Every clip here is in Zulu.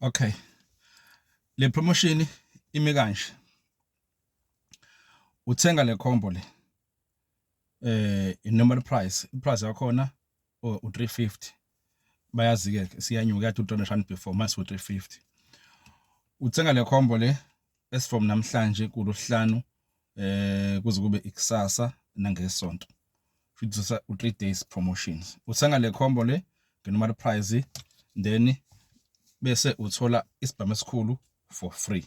Okay, le promotion ime kanje. Uthenga le combo le i-normal price, i-price yakhona u350. Bayazi ke siyanyuka yathi u200 before mase u350. Uthenga le combo le as from namhlanje kuLosihlanu kuze kube ikusasa nangesonto. Futhi u3 days promotions. Uthenga le combo le nge-normal price then bese uthola isibhamu esikhulu for free.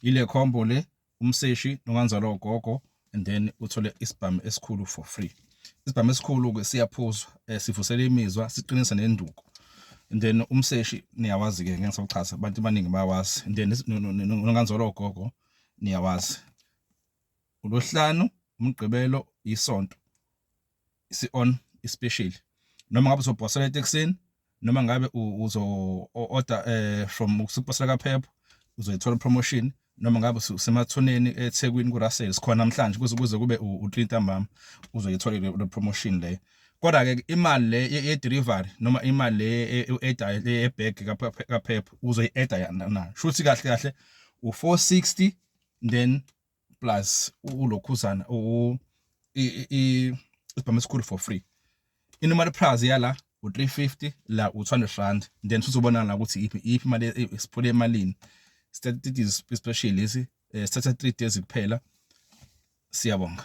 Ile combo le umseshi nonganzalo ugogo and then uthole isibhamu esikhulu for free. Isibhamu esikhulu ke siyaphuzwa sivusela imizwa siqinisa nenduku. And then umseshi niyawazi ke ngiyasochaza abantu abaningi bayawazi. And then nonganzalo ugogo niyawazi. uLosihlanu umgqibelo isonto isi-on especially. Noma ngabe uzobhosela eTexini noma ngabe uzo order from Superstar kaPep uzoyithola promotion noma ngabe usemathoneni eThekwini kuRussell sikhona namhlanje kuze kube u3 ntambama uzoyithola le promotion le. Kodwa ke imali le ye-delivery noma imali le u-order ebag kaPep uzoyi-order na. Shuthi kahle u460 then plus ulokhuzana isibhamu esikhulu for free. Inormal price yala u350 la u200 rand then uzobona la ukuthi iphi imali esiphule emalini. Stated is especially lesi 3 days kuphela. Siyabonga.